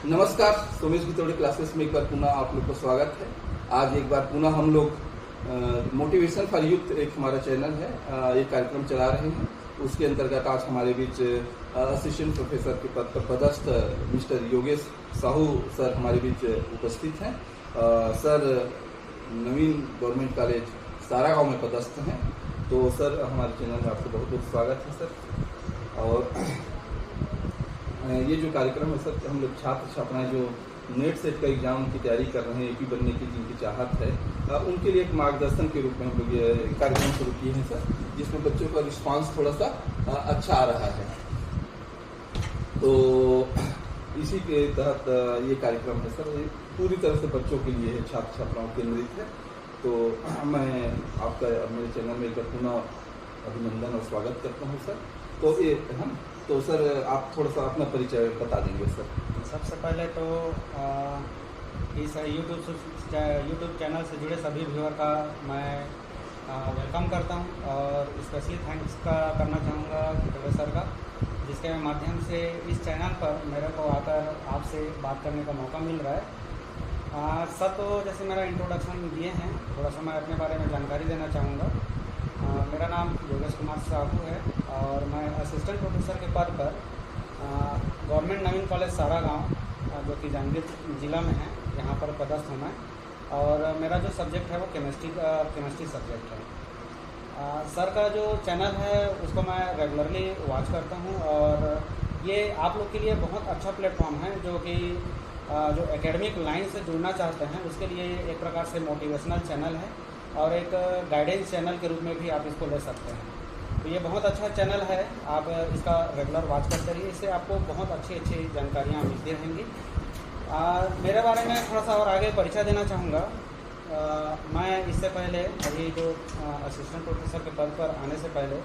नमस्कार, सोमेश भितोड़े क्लासेस में एक बार पुनः आप लोग का स्वागत है। आज एक बार पुनः हम लोग मोटिवेशन फॉर यूथ एक हमारा चैनल है, एक कार्यक्रम चला रहे हैं। उसके अंतर्गत आज हमारे बीच असिस्टेंट प्रोफेसर के पद पर पदस्थ मिस्टर योगेश साहू सर हमारे बीच उपस्थित हैं। सर नवीन गवर्नमेंट कॉलेज सारागांव में पदस्थ हैं। तो सर हमारे चैनल में आपका बहुत बहुत स्वागत है सर। और ये जो कार्यक्रम है सर, हम लोग छात्र छात्राएं जो नेट सेट का एग्जाम की तैयारी कर रहे हैं, एपी बनने की जिनकी चाहत है, उनके लिए एक मार्गदर्शन के रूप में हम लोग ये कार्यक्रम शुरू किए हैं सर, जिसमें बच्चों का रिस्पांस थोड़ा सा अच्छा आ रहा है। तो इसी के तहत ये कार्यक्रम है सर, पूरी तरह से बच्चों के लिए है, छात्र छात्राओं केंद्रित है। तो मैं आपका मेरे चैनल में एक बार पुनः अभिनंदन और स्वागत करता हूँ सर। तो ये हम तो सर आप थोड़ा सा अपना परिचय बता देंगे सर। सबसे पहले तो इस यूट्यूब चैनल से जुड़े सभी व्यूअर का मैं वेलकम करता हूं और स्पेशली थैंक्स करना चाहूँगा प्रोफेसर का, जिसके माध्यम से इस चैनल पर मेरे को आकर आपसे बात करने का मौका मिल रहा है। सर तो जैसे मेरा इंट्रोडक्शन दिए हैं, थोड़ा सा मैं अपने बारे में जानकारी देना चाहूँगा। मेरा नाम योगेश कुमार साहू है और मैं असिस्टेंट प्रोफेसर के पद पर गवर्नमेंट नवीन कॉलेज सारागांव जो कि जांजगीर जिला में है, यहाँ पर पदस्थ हूँ मैं। और मेरा जो सब्जेक्ट है वो केमिस्ट्री सब्जेक्ट है। सर का जो चैनल है उसको मैं रेगुलरली वॉच करता हूँ और ये आप लोग के लिए बहुत अच्छा प्लेटफॉर्म है, जो कि जो एकेडमिक लाइन से जुड़ना चाहते हैं उसके लिए एक प्रकार से मोटिवेशनल चैनल है और एक गाइडेंस चैनल के रूप में भी आप इसको ले सकते हैं। तो ये बहुत अच्छा चैनल है, आप इसका रेगुलर वॉच करते रहिए, इससे आपको बहुत अच्छी जानकारियाँ मिलती रहेंगी। मेरे बारे में थोड़ा सा और आगे परिचय देना चाहूँगा। मैं इससे पहले अभी जो असिस्टेंट प्रोफेसर के पद पर आने से पहले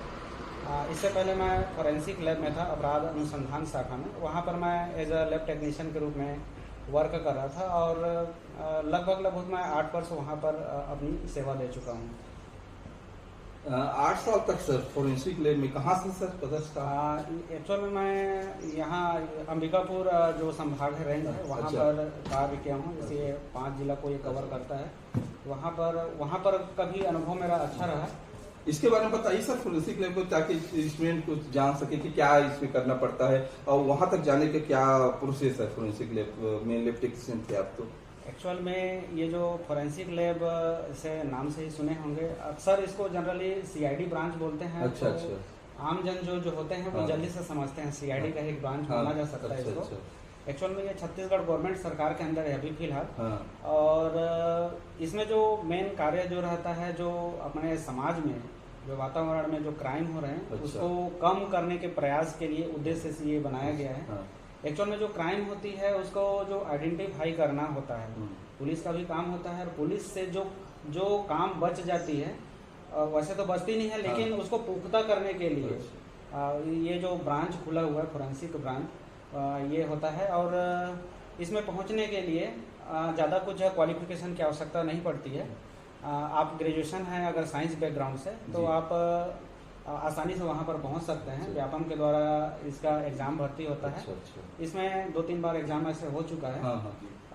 इससे पहले मैं फॉरेंसिक लैब में था, अपराध अनुसंधान शाखा में। वहाँ पर मैं एज अ लैब टेक्नीशियन के रूप में वर्क कर रहा था और लगभग मैं 8 वर्ष वहाँ पर अपनी सेवा दे चुका हूँ। 8 साल तक सर फॉरेंसिक लैब में कहाँ से सर पदस्थ था? एक्चुअल में मैं यहाँ अंबिकापुर जो संभाग है रेंज है, वहाँ पर कार्य किया हूँ। जैसे 5 जिला को ये कवर करता है, वहाँ पर कभी अनुभव मेरा अच्छा रहा। इसके बारे में बताइए सर, फॉरेंसिक लैब को, ताकि स्टूडेंट को जान सके कि क्या इसमें करना पड़ता है और वहाँ तक जाने का क्या प्रोसेस है। फॉरेंसिक लैब में लैब टेक्नीशियन थे आप तो। एक्चुअल में ये जो फॉरेंसिक लैब से नाम से ही सुने होंगे, अक्सर इसको जनरली सीआईडी ब्रांच बोलते हैं। अच्छा, तो अच्छा। आम जन जो होते हैं वो जल्दी से समझते हैं सीआईडी का एक ब्रांच माना जा सकता है इसको। एक्चुअल में ये छत्तीसगढ़ गवर्नमेंट सरकार के अंदर है अभी फिलहाल। और इसमें जो मेन कार्य जो रहता है, जो अपने समाज में जो वातावरण में जो क्राइम हो रहे हैं उसको कम करने के प्रयास के लिए उद्देश्य से ये बनाया गया है। एक्चुअल में जो क्राइम होती है उसको जो आइडेंटिफाई करना होता है, पुलिस का भी काम होता है। और पुलिस से जो काम बच जाती है, वैसे तो बचती नहीं है, लेकिन उसको पुख्ता करने के लिए ये जो ब्रांच खुला हुआ है फॉरेंसिक ब्रांच, ये होता है। और इसमें पहुंचने के लिए ज़्यादा कुछ क्वालिफिकेशन की आवश्यकता नहीं पड़ती है। आप ग्रेजुएशन है अगर साइंस बैकग्राउंड से, तो आप आसानी से वहाँ पर पहुँच सकते हैं। व्यापम के द्वारा इसका एग्ज़ाम भर्ती होता है। इसमें 2-3 बार एग्ज़ाम ऐसे हो चुका है।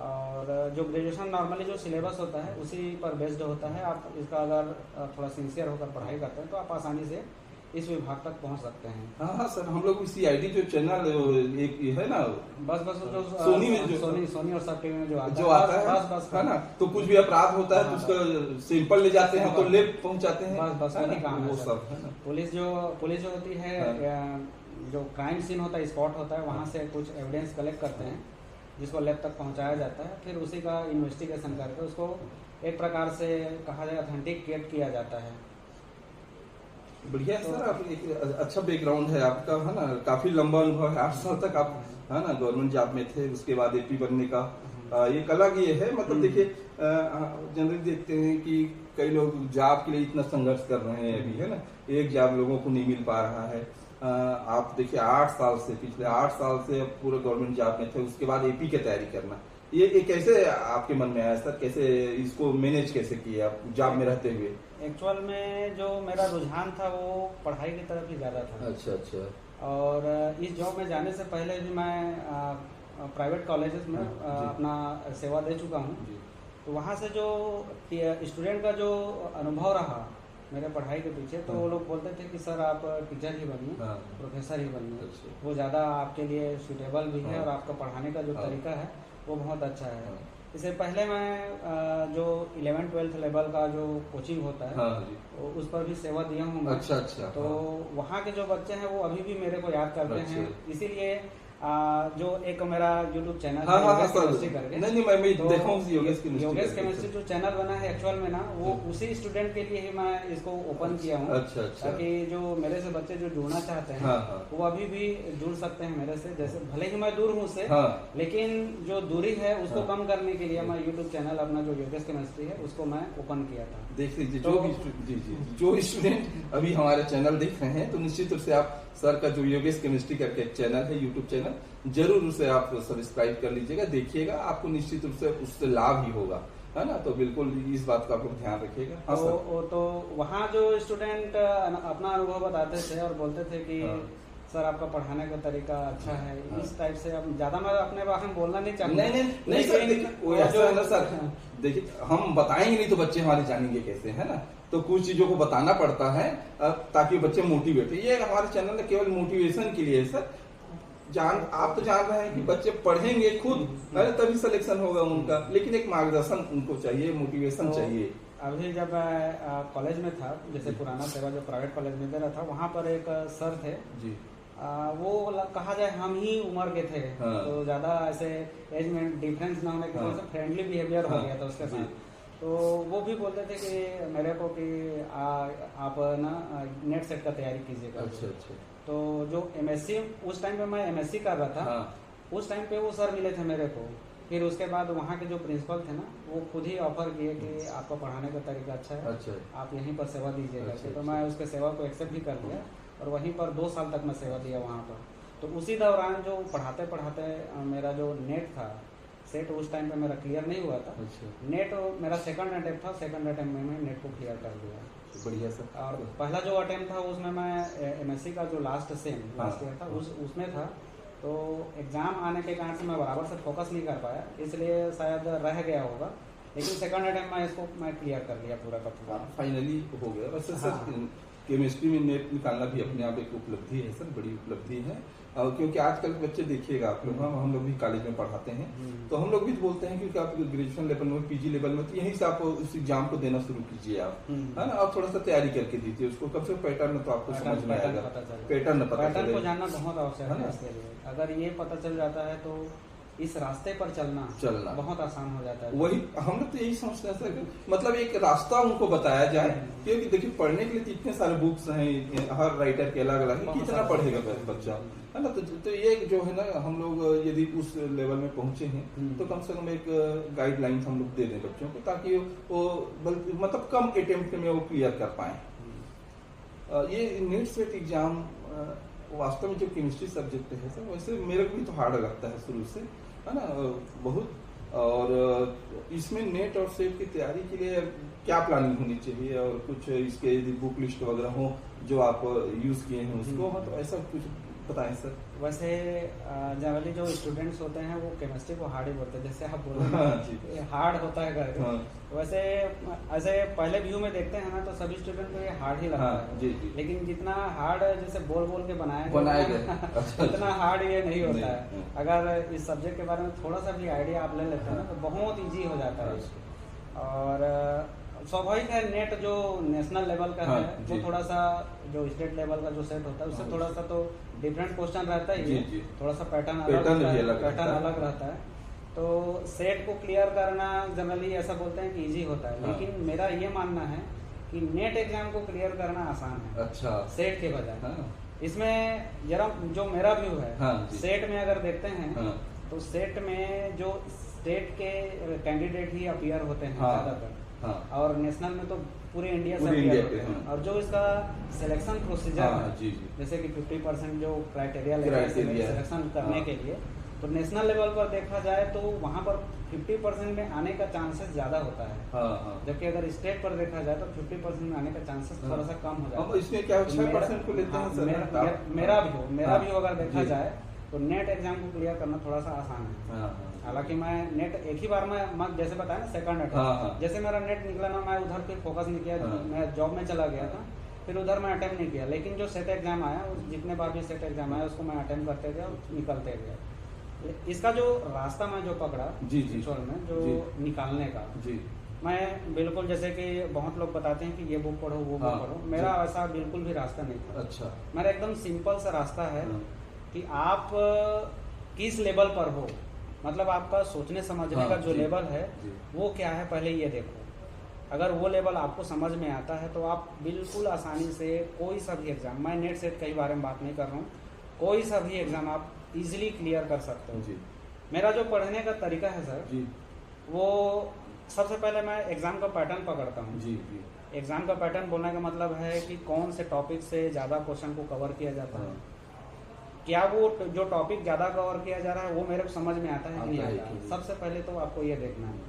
और जो ग्रेजुएशन नॉर्मली जो सिलेबस होता है उसी पर बेस्ड होता है। आप इसका अगर थोड़ा सिंसियर होकर पढ़ाई करते हैं तो आप आसानी से इस विभाग तक पहुंच सकते हैं। हाँ सर, हम लोग सीआईडी जो चैनल एक है ना, बस जो सोनी में जो सोनी और सब टीवी में जो आता है, बस है ना, तो कुछ भी अपराध होता है तो उसका सैंपल ले जाते हैं तो लैब पहुंचाते हैं। बस वही काम है वो सब। पुलिस जो होती है, जो क्राइम सीन होता है, स्पॉट होता है, वहाँ से कुछ एविडेंस कलेक्ट करते हैं जिसको लैब तक पहुँचाया जाता है। फिर उसी का इन्वेस्टिगेशन करके उसको एक प्रकार से कहा जाए ऑथेंटिकेट किया जाता है। बढ़िया सर, आप एक अच्छा बैकग्राउंड है आपका, है ना, काफी लंबा अनुभव है। 8 साल तक आप है ना गवर्नमेंट जॉब में थे, उसके बाद एपी बनने का एक अलग ये है। मतलब देखिए, जनरली देखते हैं कि कई लोग जॉब के लिए इतना संघर्ष कर रहे हैं अभी, है ना, एक जॉब लोगों को नहीं मिल पा रहा है। आप देखिए 8 साल से, पिछले 8 साल से पूरे गवर्नमेंट जॉब में थे, उसके बाद एपी की तैयारी करना, ये कैसे आपके मन में आया सर? कैसे इसको मैनेज कैसे किए आप जॉब में रहते हुए? एक्चुअल में जो मेरा रुझान था वो पढ़ाई की तरफ ही ज़्यादा था। अच्छा। और इस जॉब में जाने से पहले भी मैं प्राइवेट कॉलेजेस में जी। अपना सेवा दे चुका हूँ। जी। तो वहाँ से जो स्टूडेंट का जो अनुभव रहा मेरे पढ़ाई के पीछे, तो वो लोग बोलते थे कि सर आप टीचर ही बनिए, हाँ। प्रोफेसर ही बनिए, अच्छा। वो ज़्यादा आपके लिए सूटेबल भी है हाँ। और आपका पढ़ाने का जो हाँ। तरीका है वो बहुत अच्छा है। हाँ। इससे पहले मैं जो 11-12 लेवल का जो कोचिंग होता है, हाँ जी। उस पर भी सेवा दिया हूँ मैं। अच्छा अच्छा। तो वहाँ के जो बच्चे हैं वो अभी भी मेरे को याद करते अच्छा। हैं। इसीलिए जो एक मेरा YouTube चैनल हाँ है हाँ योगेश सर। केमिस्ट्री करके, नहीं मैं तो देखा हूँ योगेश केमिस्ट्री योगेश करके। केमिस्ट्री जो चैनल बना है एक्चुअल में ना, वो उसी स्टूडेंट के लिए ही मैं इसको ओपन किया हूँ। अच्छा अच्छा। ताकि जो मेरे से बच्चे जो जुड़ना चाहते हैं, हाँ, हाँ। वो अभी भी जुड़ सकते हैं मेरे से। जैसे भले ही मैं दूर हूँ उससे, हाँ। लेकिन जो दूरी है उसको हाँ। कम करने के लिए मैं YouTube चैनल अपना जो योगेश केमिस्ट्री है उसको मैं ओपन किया था। देख लीजिए तो- जो भी जी जी जो स्टूडेंट अभी हमारे चैनल देख रहे हैं, तो निश्चित रूप से आप सर का जो योगेश केमिस्ट्री करके एक चैनल है यूट्यूब चैनल, जरूर उसे आप सब्सक्राइब कर लीजिएगा, देखिएगा, आपको निश्चित रूप से उससे लाभ ही होगा, है ना। तो बिल्कुल इस बात का आप लोग ध्यान रखिएगा। हाँ सर। तो वहाँ जो स्टूडेंट अपना अनुभव बताते थे और बोलते थे कि हाँ। सर आपका पढ़ाने का तरीका अच्छा है, हाँ। इस टाइप से। अब ज्यादा मैं अपने बारे में बोलना नहीं चाहूँगा। नहीं सर, देखिए वो ऐसा है ना सर, देखिए हम बताएंगे नहीं तो बच्चे हमारे जानेंगे कैसे, है ना। तो कुछ चीजों को बताना पड़ता है ताकि बच्चे मोटिवेट। ये हमारे चैनल में केवल मोटिवेशन के लिए है सर। आप तो जान रहे हैं कि बच्चे पढ़ेंगे खुद, अरे तभी सिलेक्शन होगा उनका, लेकिन एक मार्गदर्शन उनको चाहिए, मोटिवेशन चाहिए। अभी जब मैं कॉलेज में था, जैसे पुराना सेवा जो प्राइवेट कॉलेज में दे रहा था, वहाँ पर एक सर थे जी। वो कहा जाए हम ही उम्र के थे। हाँ। तो ज्यादा ऐसे एज में डिफरेंस ना होने की वजह से फ्रेंडली बिहेवियर हो हाँ। गया था उसके जी। साथ। तो वो भी बोलते थे कि मेरे को कि आप ना नेट सेट का तैयारी कीजिएगा। अच्छा अच्छा। तो जो एमएससी, उस टाइम पे मैं एमएससी कर रहा था। हाँ। उस टाइम पे वो सर मिले थे मेरे को। फिर उसके बाद वहाँ के जो प्रिंसिपल थे ना, वो खुद ही ऑफर किए कि आपका पढ़ाने का तरीका अच्छा है, अच्छा। आप यहीं पर सेवा दीजिएगा। अच्छा, तो अच्छा। मैं उसके सेवा को एक्सेप्ट भी कर लिया और वहीं पर 2 साल तक मैं सेवा दिया वहाँ पर। तो उसी दौरान जो पढ़ाते पढ़ाते मेरा जो नेट था, सेट उस टाइम पे मेरा क्लियर नहीं हुआ था। अच्छा। नेट मेरा सेकंड अटेम्प्ट था, सेकंड अटेम्प्ट में मैं नेट को क्लियर कर दिया। बढ़िया सर। और पहला जो अटेम्प्ट था उसमें मैं एमएससी का जो लास्ट ईयर था उसमें था। तो एग्जाम आने के कारण से मैं बराबर से फोकस नहीं कर पाया, इसलिए शायद रह गया होगा। लेकिन सेकंड अटेम्प्ट में इसको मैं क्लियर कर लिया पूरा का पूरा। फाइनली हो गया। वैसे सर केमिस्ट्री में नेट निकालना भी अपने आप एक उपलब्धि है सर, बड़ी उपलब्धि है। क्योंकि आजकल के बच्चे देखिएगा आप लोग, हम लोग भी कॉलेज में पढ़ाते हैं, तो हम लोग भी बोलते हैं क्योंकि आप ग्रेजुएशन लेवल में, पीजी लेवल में, तो यहीं से आप उस एग्जाम को देना शुरू कीजिए आप, है ना। आप थोड़ा सा तैयारी करके दीजिए उसको, कम से कम पैटर्न तो आपको समझ में आएगा, पैटर्न पता पैटर्न को चलेगा। जानना बहुत आवश्यक है इसके लिए। अगर ये पता चल जाता है तो इस रास्ते पर चलना बहुत आसान हो जाता है। वही हम लोग तो यही समझते हैं सर, मतलब एक रास्ता उनको बताया जाए। क्योंकि देखिए पढ़ने के लिए तो इतने सारे बुक्स हैं, हर राइटर के अलग अलग, कितना पढ़ेगा बच्चा, है ना। तो ये जो है ना, हम लोग यदि उस लेवल में पहुंचे हैं तो कम से कम एक गाइडलाइन हम लोग दे दें बच्चों को, ताकि वो मतलब कम अटेम्प्ट में वो क्लियर कर पाए। ये नेट सेट एग्जाम वास्तव में जो केमिस्ट्री सब्जेक्ट है सर, वैसे मेरे को भी तो हार्ड लगता है शुरू से, है ना, बहुत। और इसमें नेट और सेट की तैयारी के लिए क्या प्लानिंग होनी चाहिए, और कुछ इसके यदि बुक लिस्ट वगैरह हो जो आप यूज किए हैं उसको, तो ऐसा कुछ बताएं सर। वैसे जनरली जो स्टूडेंट्स होते हैं वो केमिस्ट्री को हार्ड ही बोलते हैं, जैसे आप बोल हाँ, रहे हैं हार्ड होता है करके। हाँ। वैसे ऐसे पहले व्यू में देखते हैं ना, तो सभी स्टूडेंट को ये हार्ड ही लगता है। जी, जी। लेकिन जितना हार्ड जैसे बोल बोल के बनाया गया उतना हार्ड ये नहीं होता है। नहीं। अगर इस सब्जेक्ट के बारे में थोड़ा सा भी आइडिया आप ले लेते हैं ना, तो बहुत ईजी हो जाता है। और स्वाभाविक है, नेट जो नेशनल लेवल का है वो थोड़ा सा जो स्टेट लेवल का जो सेट होता है उससे थोड़ा सा तो डिफरेंट क्वेश्चन रहता ही है, थोड़ा सा पैटर्न अलग रहता है। तो सेट को क्लियर करना जनरली ऐसा बोलते हैं कि इजी होता है, लेकिन मेरा ये मानना है कि नेट एग्जाम को क्लियर करना आसान है। अच्छा। सेट के बजाय इसमें जरा जो मेरा व्यू है, सेट में अगर देखते हैं तो सेट में जो स्टेट के कैंडिडेट ही अपीयर होते हैं ज्यादातर, और नेशनल में तो पूरे इंडिया से अपीयर होते हैं। और जो इसका सिलेक्शन प्रोसीजर है, जैसे कि 50% जो क्राइटेरिया लेते हैं सिलेक्शन करने के लिए, तो नेशनल लेवल पर देखा जाए तो वहाँ पर 50% में आने का चांसेस ज्यादा होता है। जबकि अगर स्टेट पर देखा जाए तो 50% में आने का चांसेस थोड़ा सा कम हो जाता है। इसमें क्या 6% को लेते हैं सर? मेरा भी अगर देखा जाए तो नेट एग्जाम को क्लियर करना थोड़ा सा आसान है। हालांकि मैं नेट एक ही बार में जैसे बताया ना सेकंड अटेम्प्ट, जैसे मेरा नेट निकला ना, मैं उधर फिर फोकस नहीं किया, मैं जॉब में चला गया था, फिर उधर मैं अटेम्प्ट नहीं किया। लेकिन जो सेट एग्जाम आया, जितने बार भी सेट एग्जाम आया उसको मैं अटेम्प्ट करते गया और निकलते गया। इसका जो रास्ता मैं जो पकड़ा एक्चुअल में जो निकालने का, मैं बिल्कुल जैसे कि बहुत लोग बताते हैं कि ये बुक पढ़ो वो बुक पढ़ो, मेरा ऐसा बिल्कुल भी रास्ता नहीं था। अच्छा, मेरा एकदम सिंपल सा रास्ता है कि आप किस लेवल पर हो, मतलब आपका सोचने समझने का जो लेवल है वो क्या है, पहले ये देखो। अगर वो लेवल आपको समझ में आता है तो आप बिल्कुल आसानी से कोई सा भी एग्जाम, मैं नेट सेट के बारे में बात नहीं कर रहा हूँ, कोई सा भी एग्जाम आप इजीली क्लियर कर सकते हो। मेरा जो पढ़ने का तरीका है सर, वो सबसे पहले मैं एग्जाम का पैटर्न पकड़ता हूँ। एग्जाम का पैटर्न बोलने का मतलब है कि कौन से टॉपिक से ज़्यादा क्वेश्चन को कवर किया जाता है, क्या वो जो टॉपिक ज़्यादा कवर किया जा रहा है वो मेरे को समझ में आता है कि नहीं आता। सबसे पहले तो आपको ये देखना है,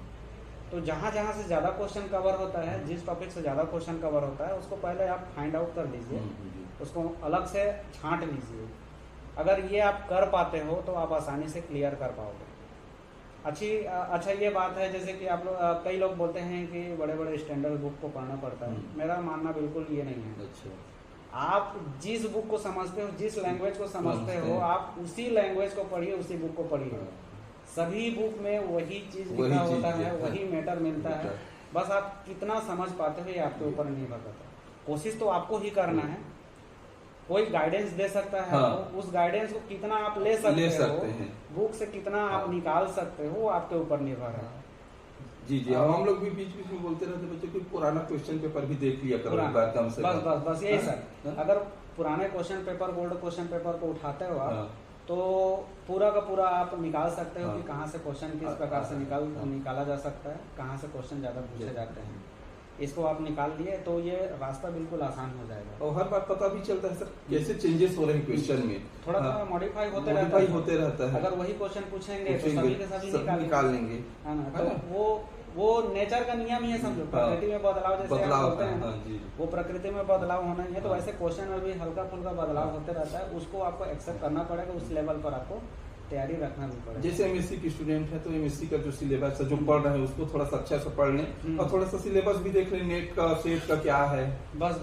तो जहाँ जहाँ से ज़्यादा क्वेश्चन कवर होता है, जिस टॉपिक से ज़्यादा क्वेश्चन कवर होता है उसको पहले आप फाइंड आउट कर लीजिए, उसको अलग से छांट लीजिए। अगर ये आप कर पाते हो तो आप आसानी से क्लियर कर पाओगे। अच्छा ये बात है, जैसे कि आप लोग कई लोग बोलते हैं कि बड़े बड़े स्टैंडर्ड बुक को पढ़ना पड़ता है, मेरा मानना बिल्कुल ये नहीं है। अच्छा, आप जिस बुक को समझते हो, जिस लैंग्वेज को समझते हो, आप उसी लैंग्वेज को पढ़िए, उसी बुक को पढ़िए। सभी बुक में वही चीज लिखा होता है, वही मैटर मिलता है, बस आप कितना समझ पाते हो ये आपके ऊपर निर्भर करता है। कोशिश तो आपको ही करना है, कोई गाइडेंस दे सकता है तो उस गाइडेंस को कितना आप ले सकते हो, बुक से कितना आप निकाल सकते हो, वो आपके ऊपर निर्भर है। जी हम लोग भी बीच बीच में बोलते रहते बच्चों को पुराना क्वेश्चन पेपर भी देख लिया करो एक बार कम से कम। बस यही सर, अगर पुराने question paper, gold question paper को उठाते हो आप, तो पूरा का पूरा आप निकाल सकते हो कि कहाँ से क्वेश्चन किस प्रकार से निकाला जा सकता है, कहाँ से क्वेश्चन ज़्यादा पूछे जाते हैं, इसको आप निकाल लिए तो ये रास्ता बिल्कुल आसान हो जाएगा। और हर बार पता भी चलता है सर कैसे चेंजेस हो रहे हैं क्वेश्चन में, थोड़ा थोड़ा मॉडिफाई होते रहता है। अगर वही क्वेश्चन पूछेंगे तो सभी के सभी निकाल लेंगे, है ना। तो वो नेचर का नियम ही है, समझो। प्रकृति में बदलाव जैसे आप बोलते हैं ना, वो प्रकृति में बदलाव होना ही है, तो वैसे क्वेश्चन में भी हल्का फुल्का बदलाव होते रहता है, उसको आपको एक्सेप्ट करना पड़ेगा। उस लेवल पर आपको तैयारी रखना भी पड़ेगा। जैसे एमएससी की स्टूडेंट है तो एमएससी का जो सिलेबस है जो पढ़ रहे हैं उसको थोड़ा सा अच्छा से पढ़ लें और थोड़ा सा सिलेबस भी देख लें, नेट का सेट का क्या है। बस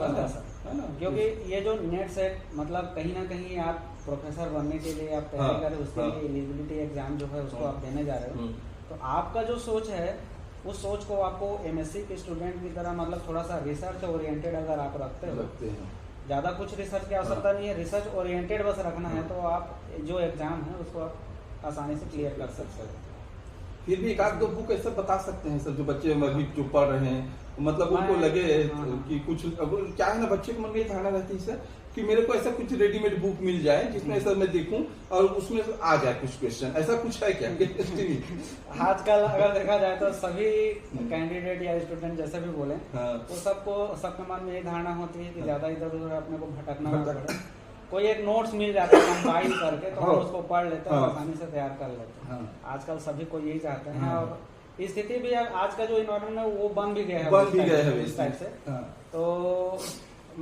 है ना, क्योंकि ये जो नेट सेट मतलब कहीं ना कहीं आप प्रोफेसर बनने के लिए आप तैयारी करें, उसके लिए एलिजिबिलिटी एग्जाम जो है उसको आप देने जा रहे हो, तो आपका जो सोच है उस सोच को आपको एमएससी के स्टूडेंट की तरह मतलब थोड़ा सा रिसर्च ओरिएंटेड अगर आप रखते हो, ज़्यादा कुछ रिसर्च की आवश्यकता नहीं है, रिसर्च ओरिएंटेड बस रखना है, तो आप जो एग्जाम है उसको आप आसानी से क्लियर कर सकते हो। फिर भी एक आध दो बुक ऐसा बता सकते हैं सर जो बच्चे अभी जो पढ़ रहे हैं, मतलब उनको लगे कि कुछ क्या है ना, बच्चे को मन में ये धारणा रहती है सर कि मेरे को ऐसा कुछ रेडीमेड बुक मिल जाए जिसमें ऐसा मैं देखूं और उसमें आ जाए कुछ क्वेश्चन, ऐसा कुछ है क्या? आजकल अगर देखा जाए तो सभी कैंडिडेट या स्टूडेंट जैसे भी बोले तो सबके मन में ये धारणा होती है कि ज्यादा इधर उधर अपने को भटकना ना पड़े, कोई एक नोट्स मिल जाता है कंपाइल करके तो हम उसको पढ़ लेते हैं, आसानी से तैयार कर लेते हैं। आजकल सभी को यही चाहते हैं और स्थिति भी आज का जो इन्वायरमेंट है वो बन भी गया है इस टाइप से। तो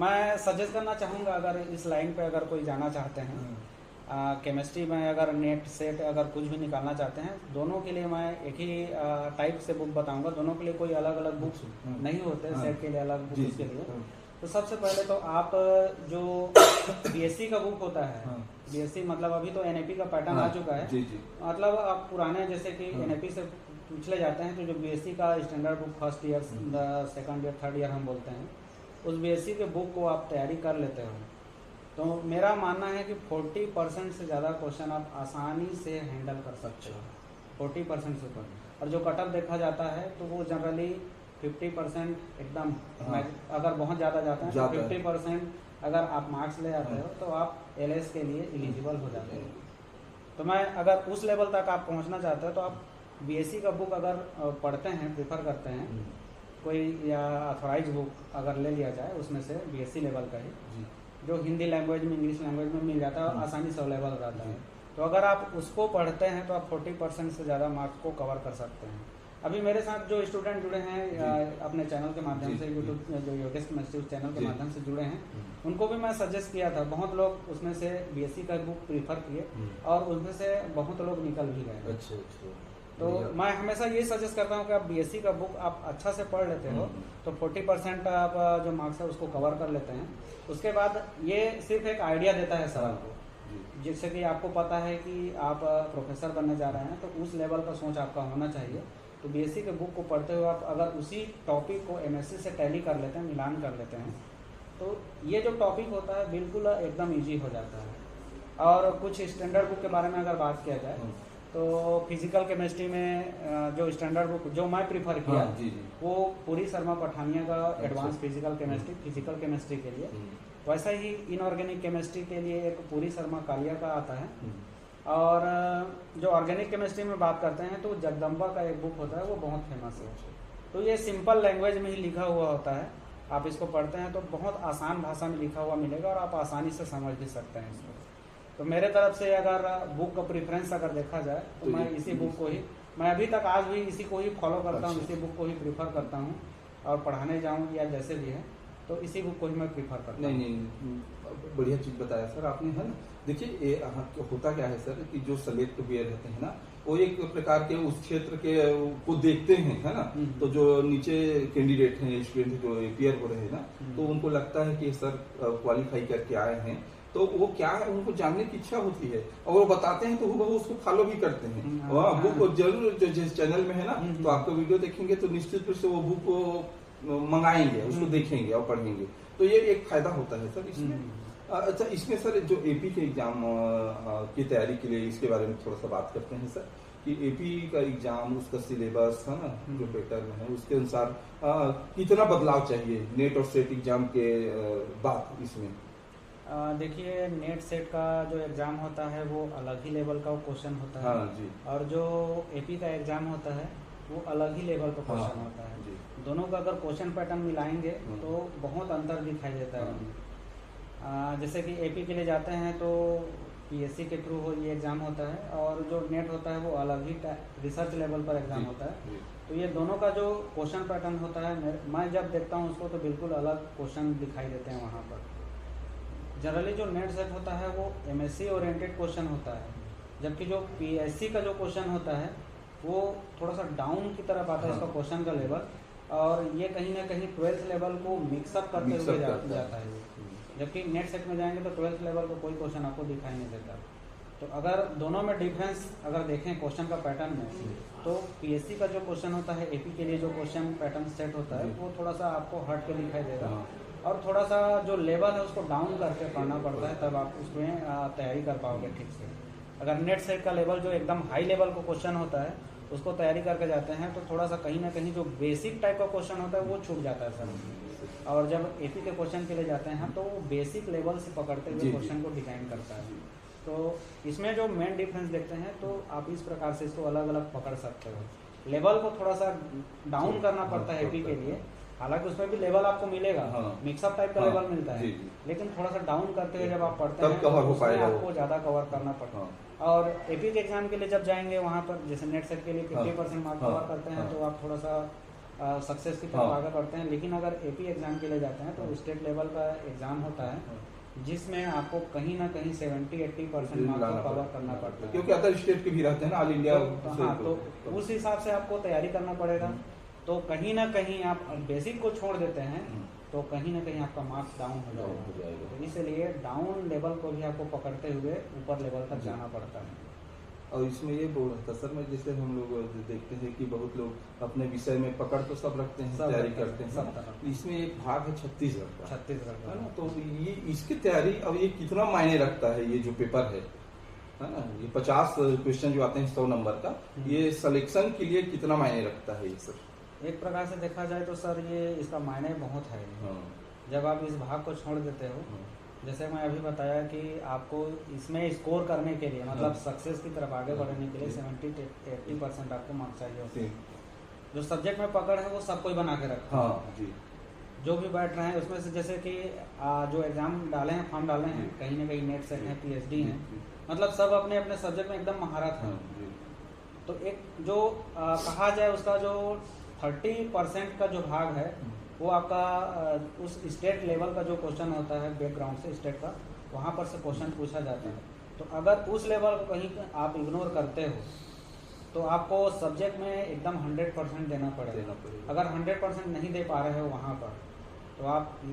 मैं सजेस्ट करना चाहूँगा अगर इस लाइन पे अगर कोई जाना चाहते हैं, केमिस्ट्री में अगर नेट सेट अगर कुछ भी निकालना चाहते हैं, दोनों के लिए मैं एक ही टाइप से बुक बताऊंगा, दोनों के लिए कोई अलग अलग बुक्स नहीं होते, सेट के लिए अलग बुक के लिए। तो सबसे पहले तो आप जो बीएससी का बुक होता है, बीएससी मतलब अभी तो एनएपी का पैटर्न आ चुका है, मतलब आप पुराने जैसे कि एनएपी से पिछले जाते हैं तो जो बीएससी का standard book first year, second year, third year हम बोलते हैं, उस बीएससी के बुक को आप तैयारी कर लेते हो तो मेरा मानना है कि 40% से ज़्यादा क्वेश्चन आप आसानी से हैंडल कर सकते हो, 40% से ऊपर। और जो कटअप देखा जाता है तो वो जनरली 50% एकदम, अगर बहुत ज़्यादा जाता है तो 50% अगर आप मार्क्स ले आते हो तो आप एलएस के लिए एलिजिबल हो जाते हो। तो मैं अगर उस लेवल तक आप पहुंचना चाहते हो तो आप बीएससी का बुक अगर पढ़ते हैं, प्रेफर करते हैं, कोई या अथोराइज बुक अगर ले लिया जाए उसमें से बीएससी लेवल का ही, जो हिंदी लैंग्वेज में, इंग्लिश लैंग्वेज में मिल जाता है, आसानी से अवेलेबल रहता है, तो अगर आप उसको पढ़ते हैं तो आप 40% से ज़्यादा मार्क्स को कवर कर सकते हैं। अभी मेरे साथ जो स्टूडेंट जुड़े हैं अपने चैनल के माध्यम से, यूट्यूब जो योगेश केमिस्ट्री उस चैनल के माध्यम से जुड़े हैं, उनको भी मैं सजेस्ट किया था। बहुत लोग उसमें से बीएससी का बुक प्रीफर किए और उनमें से बहुत लोग निकल भी गए। अच्छा अच्छा। तो मैं हमेशा ये सजेस्ट करता हूँ कि आप बीएससी का बुक आप अच्छा से पढ़ लेते हो तो 40% आप जो मार्क्स है उसको कवर कर लेते हैं। उसके बाद ये सिर्फ एक आइडिया देता है सवाल को, जिससे कि आपको पता है कि आप प्रोफेसर बनने जा रहे हैं तो उस लेवल का सोच आपका होना चाहिए। तो बीएससी के बुक को पढ़ते हुए आप अगर उसी टॉपिक को एमएससी से टैली कर लेते हैं, मिलान कर लेते हैं, तो ये जो टॉपिक होता है बिल्कुल एकदम ईजी हो जाता है। और कुछ स्टैंडर्ड बुक के बारे में अगर बात किया जाए तो फिजिकल केमिस्ट्री में जो स्टैंडर्ड बुक जो मैं प्रीफर किया वो पूरी शर्मा पठानिया का advance physical chemistry, physical chemistry के लिए। वैसा ही इनऑर्गेनिक केमिस्ट्री के लिए एक पूरी शर्मा कालिया का आता है। और जो ऑर्गेनिक केमिस्ट्री में बात करते हैं तो जगदम्बा का एक बुक होता है, वो बहुत फेमस है। तो ये सिंपल लैंग्वेज में ही लिखा हुआ होता है, आप इसको पढ़ते हैं तो बहुत आसान भाषा में लिखा हुआ मिलेगा और आप आसानी से समझ भी सकते हैं इसको। तो मेरे तरफ से अगर बुक का प्रेफरेंस अगर देखा जाए तो मैं इसी बुक को ही, मैं अभी तक आज भी इसी को ही फॉलो करता हूँ, इसी बुक को ही प्रीफर करता हूँ। और पढ़ाने जाऊँ या जैसे भी है तो इसी बुक को ही मैं प्रीफर करता हूँ। नहीं, बढ़िया चीज़ बताया सर आपने, है ना। देखिए होता क्या है सर कि जो सेलेक्ट हुए रहते हैं ना, वो एक प्रकार के उस क्षेत्र के को देखते हैं, है ना। तो जो नीचे कैंडिडेट हैं, स्टूडेंट जो अपियर हो रहे हैं ना, तो उनको लगता है कि सर क्वालिफाई करके आए हैं, तो वो क्या है उनको जानने की इच्छा होती है और वो बताते हैं तो वो उसको फॉलो भी करते हैं। बुक जरूर जो जिस चैनल में है ना, तो आपको वीडियो देखेंगे तो निश्चित रूप से वो बुक को मंगाएंगे, उसको देखेंगे और पढ़ेंगे। तो ये एक फायदा होता है सर इसमें। अच्छा, इसमें सर जो एपी के एग्जाम की तैयारी के लिए इसके बारे में थोड़ा सा बात करते हैं सर, कि एपी का एग्जाम, उसका सिलेबस है ना, जो पैटर्न है उसके अनुसार कितना बदलाव चाहिए नेट और सेट एग्जाम के बाद इसमें। देखिए, नेट सेट का जो एग्ज़ाम होता है वो अलग ही लेवल का क्वेश्चन होता है। हाँ जी। और जो एपी का एग्ज़ाम होता है वो अलग ही लेवल का क्वेश्चन होता है जी। दोनों का अगर क्वेश्चन पैटर्न मिलाएंगे तो बहुत अंतर दिखाई देता है। जैसे कि एपी के लिए जाते हैं तो पीएससी के थ्रू ये एग्ज़ाम होता है, और जो नेट होता है वो अलग ही रिसर्च लेवल पर एग्ज़ाम होता है। तो ये दोनों का जो क्वेश्चन पैटर्न होता है, मैं जब देखता हूँ उसको तो बिल्कुल अलग क्वेश्चन दिखाई देते हैं वहाँ पर। जनरली जो नेट सेट होता है वो एमएससी ओरिएंटेड क्वेश्चन होता है, जबकि जो पीएससी का जो क्वेश्चन होता है वो थोड़ा सा डाउन की तरफ आता है इसका क्वेश्चन का लेवल, और ये कहीं ना कहीं 12th लेवल को मिक्सअप करते हुए जाता है। जबकि नेट सेट में जाएंगे तो 12th लेवल का कोई क्वेश्चन आपको दिखाई नहीं देता। तो अगर दोनों में डिफरेंस अगर देखें क्वेश्चन का पैटर्न में, तो पीएससी का जो क्वेश्चन होता है, एपी के लिए जो क्वेश्चन पैटर्न सेट होता है वो थोड़ा सा आपको हट के दिखाई देगा, और थोड़ा सा जो लेवल है उसको डाउन करके पढ़ना पड़ता है, तब आप उसमें तैयारी कर पाओगे ठीक से। अगर नेट सेट का लेवल जो एकदम हाई लेवल का क्वेश्चन होता है उसको तैयारी करके जाते हैं तो थोड़ा सा कहीं ना कहीं जो बेसिक टाइप का क्वेश्चन होता है वो छूट जाता है सर। और जब एपी के क्वेश्चन के लिए जाते हैं तो वो बेसिक लेवल से पकड़ते हुए क्वेश्चन को डिजाइन करता है। तो इसमें जो मेन डिफरेंस देखते हैं तो आप इस प्रकार से इसको अलग अलग पकड़ सकते हो। लेवल को थोड़ा सा डाउन करना पड़ता है एपी के लिए, हालांकि उसमें भी लेवल आपको मिलेगा, मिक्सअप टाइप का लेवल मिलता है, लेकिन थोड़ा सा डाउन करते हुए जब आप पढ़ते हैं तो उसमें आपको ज़्यादा कवर करना पड़ता है। और एपी के एग्जाम के लिए जब जाएंगे वहाँ पर, जैसे नेट सेट के लिए 50% मार्क्स कवर करते हैं तो आप थोड़ा सा सक्सेस की तरफ आगे बढ़ते हैं। लेकिन अगर एपी एग्जाम के लिए जाते हैं तो स्टेट लेवल का एग्जाम होता है जिसमें आपको कहीं ना कहीं 70-80% मार्क्स को कवर करना पड़ता है, क्योंकि अदर स्टेट के भी रहते हैं ना, ऑल इंडिया। तो उस हिसाब से आपको तैयारी करना पड़ेगा। तो कहीं ना कहीं आप बेसिक को छोड़ देते हैं तो कहीं ना कहीं आपका मार्क्स डाउन हो जाएगा। तो इसलिए डाउन लेवल को भी आपको पकड़ते हुए ऊपर लेवल तक जाना पड़ता है। और इसमें ये बोल रहा था सर मैं, जैसे हम लोग देखते हैं कि बहुत लोग अपने विषय में पकड़ तो सब रखते हैं, तैयारी करते हैं, सब इसमें एक भाग है छत्तीसगढ़ का, है ना। तो ये इसकी तैयारी अब ये कितना मायने रखता है, ये जो पेपर है ना, ये 50 क्वेश्चन जो आते हैं 100 नंबर का, ये सिलेक्शन के लिए कितना मायने रखता है ये सर? एक प्रकार से देखा जाए तो सर ये इसका मायने बहुत है। जब आप इस भाग को छोड़ देते हो, जैसे मैं अभी बताया कि आपको इसमें स्कोर करने के लिए, मतलब सक्सेस की तरफ आगे बढ़ने के लिए 70-80% आपको मार्क्स चाहिए होते हैं। जो सब्जेक्ट में पकड़ है वो सब कोई बना के रखा है। जो भी बैठ रहे हैं उसमें से, जैसे कि जो एग्जाम डाले हैं, फॉर्म डाले हैं, कहीं ना कहीं नेट सेट है, पीएचडी है, मतलब सब अपने अपने सब्जेक्ट में एकदम महारत है। तो एक जो कहा जाए उसका जो 30% का जो भाग है वो आपका उस स्टेट लेवल का जो क्वेश्चन होता है बैकग्राउंड से स्टेट का, वहाँ पर से क्वेश्चन पूछा जाता है। तो अगर उस लेवल को कहीं आप इग्नोर करते हो तो आपको सब्जेक्ट में एकदम 100% देना पड़ेगा। अगर 100% नहीं दे पा रहे हो वहाँ पर तो आप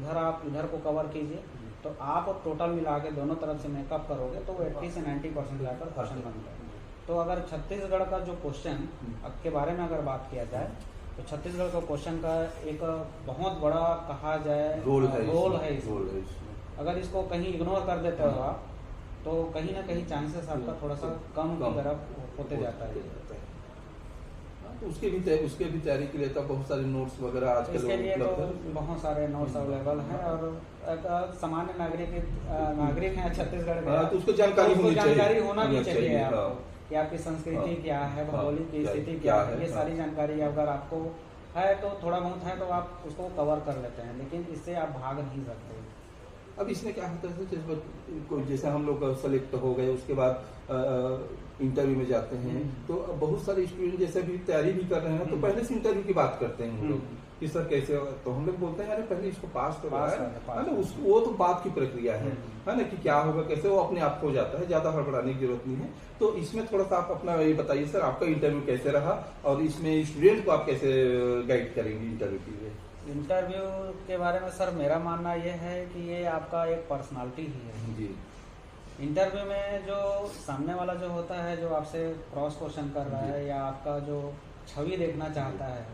इधर को कवर कीजिए, तो आप टोटल मिला के दोनों तरफ से मेकअप करोगे तो 80 से 90% लाकर क्वेश्चन बनता है। तो अगर छत्तीसगढ़ का जो क्वेश्चन के बारे में अगर बात किया जाए तो छत्तीसगढ़ का क्वेश्चन का एक बहुत बड़ा कहा जाए रोल है इसमें। अगर इसको कहीं इग्नोर कर देते हो आप तो कहीं ना कहीं चांसेस आपका थोड़ा सा कम की तरफ होते जाता है। तो उसके भी तैयारी के लिए तो बहुत सारे नोट्स वगैरह आजकल इसके लिए तो बहुत सारे नोट्स अवेलेबल हैं और सामान्य नागरिक हैं छत्तीसगढ़ के, तो उसको जानकारी होना भी चाहिए आपको कि आपकी संस्कृति क्या है, भौगोलिक स्थिति क्या है, ये सारी जानकारी अगर आपको है तो थोड़ा बहुत है तो आप उसको कवर कर लेते हैं, लेकिन इससे आप भाग नहीं सकते। अब इसमें क्या होता है जैसे हम लोग सेलेक्ट हो गए उसके बाद इंटरव्यू में जाते हैं तो बहुत सारे स्टूडेंट जैसे भी तैयारी भी कर रहे हैं तो पहले से इंटरव्यू की बात करते हैं हम लोग कि सर कैसे होगा, तो हम लोग बोलते हैं अरे पहले इसको पास करवा है ना, वो तो बात की प्रक्रिया है ना कि क्या होगा कैसे, वो अपने आप हो जाता है, ज्यादा हड़बड़ाने की जरूरत नहीं है। तो इसमें थोड़ा सा आप अपना ये बताइए सर, आपका इंटरव्यू कैसे रहा और इसमें स्टूडेंट को आप कैसे गाइड करेंगे इंटरव्यू के लिए? इंटरव्यू के बारे में सर मेरा मानना यह है कि ये आपका एक पर्सनालिटी ही है जी। इंटरव्यू में जो सामने वाला जो होता है जो आपसे क्रॉस क्वेश्चन कर रहा है या आपका जो छवि देखना चाहता है,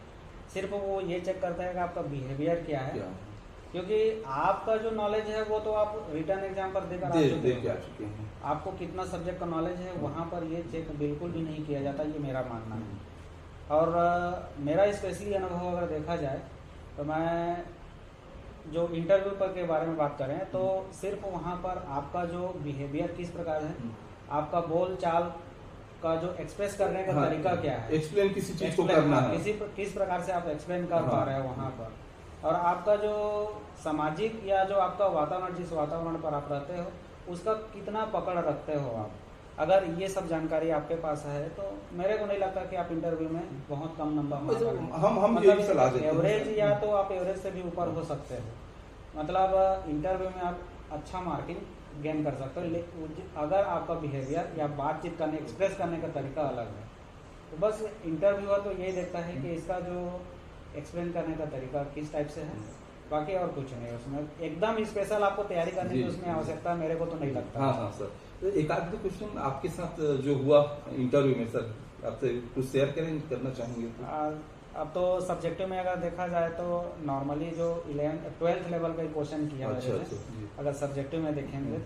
सिर्फ वो ये चेक करता है कि आपका बिहेवियर क्या है, क्योंकि आपका जो नॉलेज है वो तो आप रिटर्न एग्जाम पर देकर आ चुके हैं। आपको कितना सब्जेक्ट का नॉलेज है वहाँ पर ये चेक बिल्कुल भी नहीं किया जाता, ये मेरा मानना है। और मेरा स्पेशली अनुभव अगर देखा जाए तो मैं जो इंटरव्यू पर के बारे में बात करें तो सिर्फ वहाँ पर आपका जो बिहेवियर किस प्रकार है, आपका बोल चाल का जो एक्सप्रेस करने का तरीका क्या है, एक्सप्लेन किसी चीज को करना है, किस प्रकार से आप एक्सप्लेन कर पा रहे हो वहाँ पर, और आपका जो सामाजिक या जो आपका वातावरण जिस वातावरण पर आप रहते हो उसका कितना पकड़ रखते हो आप। अगर ये सब जानकारी आपके पास है तो मेरे को नहीं लगता कि आप इंटरव्यू में बहुत कम नंबर हम ये भी सलाह देते हैं एवरेज या तो आप एवरेज से भी ऊपर हो सकते हो। मतलब इंटरव्यू में आप अच्छा मार्किंग गेन कर सकते हो अगर आपका बिहेवियर या बातचीत करने एक्सप्रेस करने का तरीका अलग है। तो बस इंटरव्यूअर तो यही देखता है कि इसका जो एक्सप्लेन करने का तरीका किस टाइप से है, बाकी और कुछ नहीं। उसमें एकदम स्पेशल आपको तैयारी करने की उसमें आवश्यकता मेरे को तो नहीं लगता। हाँ सर, तो एक आध क्वेश्चन आपके साथ जो हुआ इंटरव्यू में सर आपसे कुछ शेयर करना चाहेंगे तो? अब तो सब्जेक्टिव में अगर देखा जाए तो नॉर्मली जो 12th लेवल का क्वेश्चन किया अगर सब्जेक्टिव में देखेंगे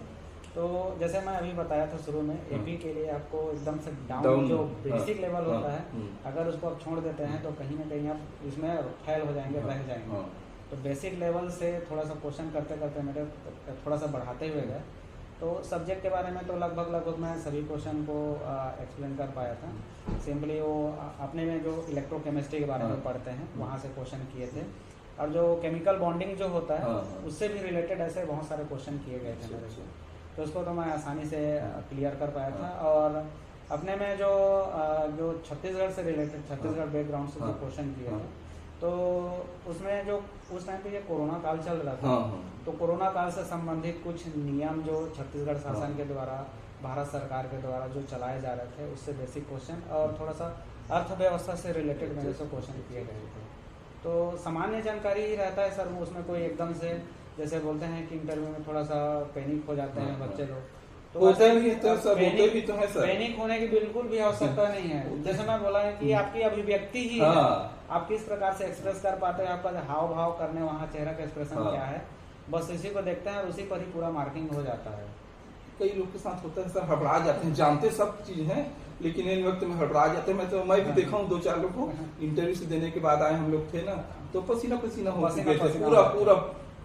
तो जैसे मैं अभी बताया था शुरू में एपी के लिए आपको एकदम से डाउन जो बेसिक लेवल होता है अगर उसको आप छोड़ देते हैं तो कहीं ना कहीं आप इसमें फेल हो जाएंगे, रह जाएंगे। तो बेसिक लेवल से थोड़ा सा क्वेश्चन करते करते मेरे थोड़ा सा बढ़ाते हुए गए तो सब्जेक्ट के बारे में तो लगभग मैं सभी क्वेश्चन को एक्सप्लेन कर पाया था। सिंपली वो अपने में जो इलेक्ट्रोकेमिस्ट्री के बारे में पढ़ते हैं वहाँ से क्वेश्चन किए थे, और जो केमिकल बॉन्डिंग जो होता है उससे भी रिलेटेड ऐसे बहुत सारे क्वेश्चन किए गए थे मेरे से, तो उसको तो मैं आसानी से क्लियर कर पाया था। और अपने में जो छत्तीसगढ़ से रिलेटेड छत्तीसगढ़ बैकग्राउंड से जो क्वेश्चन किए थे तो उसमें जो उस टाइम पे ये कोरोना काल चल रहा था तो कोरोना काल से संबंधित कुछ नियम जो छत्तीसगढ़ शासन के द्वारा भारत सरकार के द्वारा जो चलाए जा रहे थे उससे बेसिक क्वेश्चन और थोड़ा सा अर्थव्यवस्था से रिलेटेड मेरे से क्वेश्चन किए गए थे। तो सामान्य जानकारी ही रहता है सर, उसमें कोई एकदम से जैसे बोलते हैं कि इंटरव्यू में थोड़ा सा पैनिक हो जाते हैं बच्चे लोग, तो पैनिक होने की बिल्कुल भी आवश्यकता नहीं है। जैसे मैं बोला है कि आपकी अभिव्यक्ति ही है, आप किस प्रकार से एक्सप्रेस कर पाते हैं, आपका हाव भाव करने वहाँ चेहरा का एक्सप्रेशन क्या है, बस इसी को देखते हैं और उसी पर ही पूरा मार्किंग हो जाता है। कई लोग के साथ होता है सर, हड़बड़ा जाते हैं, जानते सब चीज है लेकिन इन वक्त में हड़बड़ा जाते हैं। मैं भी देखा हूँ 2-4 लोग को इंटरव्यू से देने के बाद आए हम लोग थे ना तो पसीना हो चुके थे पूरा।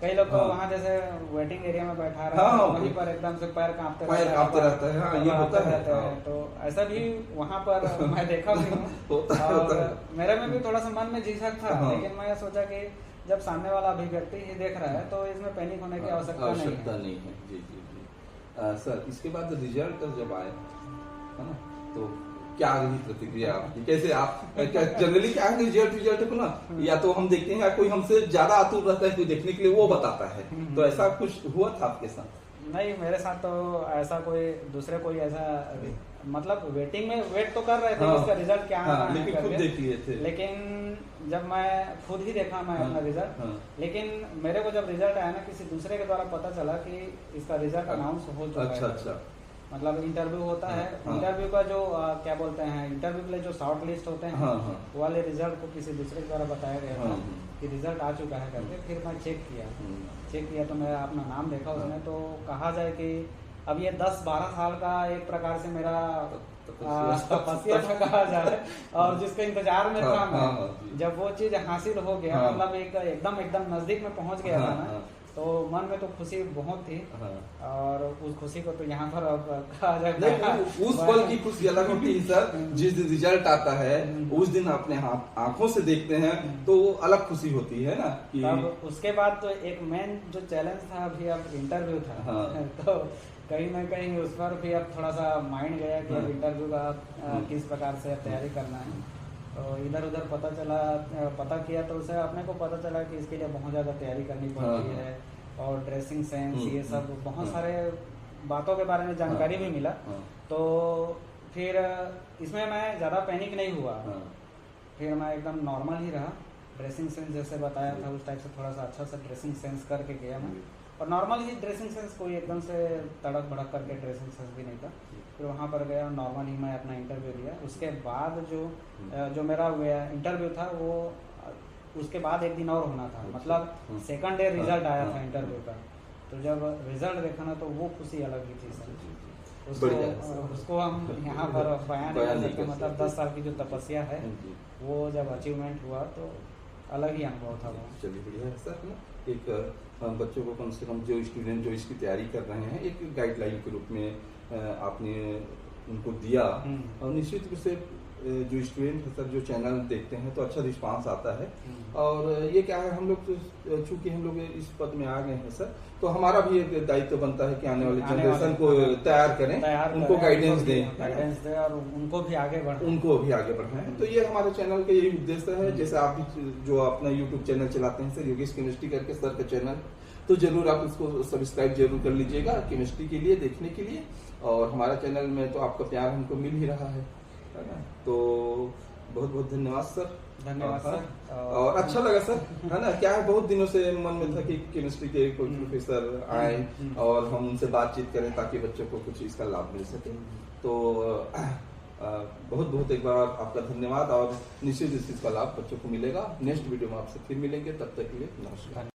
कई लोग वहाँ जैसे वेटिंग एरिया में बैठा रहा है वहीं पर एकदम से पैर कांपते रहता है, ये होता है। तो ऐसा भी वहाँ पर मैं देखा भी हूँ और मेरे में भी थोड़ा सा मन में झिझक था, लेकिन मैं सोचा कि जब सामने वाला अभिव्यक्ति ही देख रहा है तो इसमें पैनिक होने की आवश्यकता नहीं है। जी सर, इसके बाद रिजल्ट जब आए है ना तो क्या रही प्रतिक्रिया आपकी, कैसे आप जनरली क्या है रिजल्ट को ना, या तो हम देखते हैं या कोई हमसे ज्यादा आतुर रहता है कोई देखने के लिए वो बताता है, तो ऐसा कुछ हुआ था आपके साथ? नहीं, मेरे साथ तो ऐसा कोई दूसरे कोई ऐसा मतलब वेटिंग में वेट तो कर रहे थे इसका रिजल्ट क्या आना है लेकिन खुद देख लिए थे। लेकिन जब मैं खुद ही देखा मैं अपना रिजल्ट, लेकिन मेरे को जब रिजल्ट आया ना किसी दूसरे के द्वारा पता चला कि इसका रिजल्ट अनाउंस हो चुका है। अच्छा। मतलब इंटरव्यू होता है, इंटरव्यू का जो क्या बोलते हैं, इंटरव्यू के लिए जो शॉर्ट लिस्ट होते हैं वो वाले रिजल्ट को किसी दूसरे के द्वारा बताया गया था कि रिजल्ट आ चुका है करके। फिर मैं चेक किया तो मैं अपना नाम देखा उसमें, तो कहा जाए कि अब ये 10-12 साल का एक प्रकार से मेरा तपस्या था कहा जाए, और जिसके इंतजार में था मैं, जब वो चीज हासिल हो गया, मतलब एकदम नजदीक में पहुंच गया था ना, तो मन में तो खुशी बहुत थी। और उस खुशी को तो यहाँ पर अब कहा जाए उस पल की खुशी अलग होती है सर। जिस दिन रिजल्ट आता है उस दिन अपने आंखों से देखते हैं तो अलग खुशी होती है ना कि तब उसके बाद तो एक मेन जो चैलेंज था अभी अब इंटरव्यू था। तो कहीं ना कहीं उस पर भी अब थोड़ा सा माइंड गया कि अब इंटरव्यू का किस प्रकार से तैयारी करना है। तो इधर उधर पता किया तो उसे अपने को पता चला कि इसके लिए बहुत ज़्यादा तैयारी करनी पड़ती है, और ड्रेसिंग सेंस ये सब बहुत सारे बातों के बारे में जानकारी भी मिला। तो फिर इसमें मैं ज़्यादा पैनिक नहीं हुआ, फिर मैं एकदम नॉर्मल ही रहा। ड्रेसिंग सेंस जैसे बताया था उस टाइप से थोड़ा सा अच्छा सा ड्रेसिंग सेंस करके गया मैं, और नॉर्मल ही ड्रेसिंग सेंस, कोई एकदम से तड़क भड़क करके ड्रेसिंग सेंस भी नहीं था। फिर वहाँ पर गया, नॉर्मल ही मैं अपना इंटरव्यू दिया। उसके बाद जो मेरा इंटरव्यू था वो उसके बाद एक दिन और होना था, मतलब सेकंड डे रिजल्ट आया था इंटरव्यू का। तो जब रिजल्ट देखा ना तो वो खुशी अलग ही थी सर। उसको हम यहाँ पर बयान नहीं कर सकते। मतलब 10 साल की जो तपस्या है वो जब अचीवमेंट हुआ तो अलग ही अनुभव था वो। चलिए बढ़िया है सर ना, एक बच्चों को कम से कम जो स्टूडेंट जो इसकी तैयारी कर रहे हैं एक गाइडलाइन के रूप में आपने उनको दिया, और निश्चित रूप से जो स्टूडेंट है सर जो चैनल देखते हैं तो अच्छा रिस्पांस आता है। और ये क्या है, हम लोग चूंकि हम लोग इस पद में आ गए हैं सर, तो हमारा भी एक दायित्व बनता है कि आने वाले जनरेशन को तैयार करें, उनको गाइडेंस दें और उनको भी आगे बढ़ाएं। तो ये हमारे चैनल का यही उद्देश्य है। जैसे आप भी जो अपना यूट्यूब चैनल चलाते हैं सर, योगेश केमिस्ट्री करके सर का चैनल, तो जरूर आप उसको सब्सक्राइब जरूर कर लीजिएगा केमिस्ट्री के लिए देखने के लिए। और हमारा चैनल में तो आपका प्यार हमको मिल ही रहा है ना। तो बहुत बहुत धन्यवाद सर। धन्यवाद सर। और अच्छा लगा सर, है ना। क्या है, बहुत दिनों से मन में था कि केमिस्ट्री के कोई प्रोफेसर आए और हम उनसे बातचीत करें ताकि बच्चों को कुछ इसका लाभ मिल सके। तो बहुत बहुत एक बार आपका धन्यवाद, और निश्चित इस चीज का लाभ बच्चों को मिलेगा। नेक्स्ट वीडियो में आपसे फिर मिलेंगे, तब तक के लिए नमस्कार।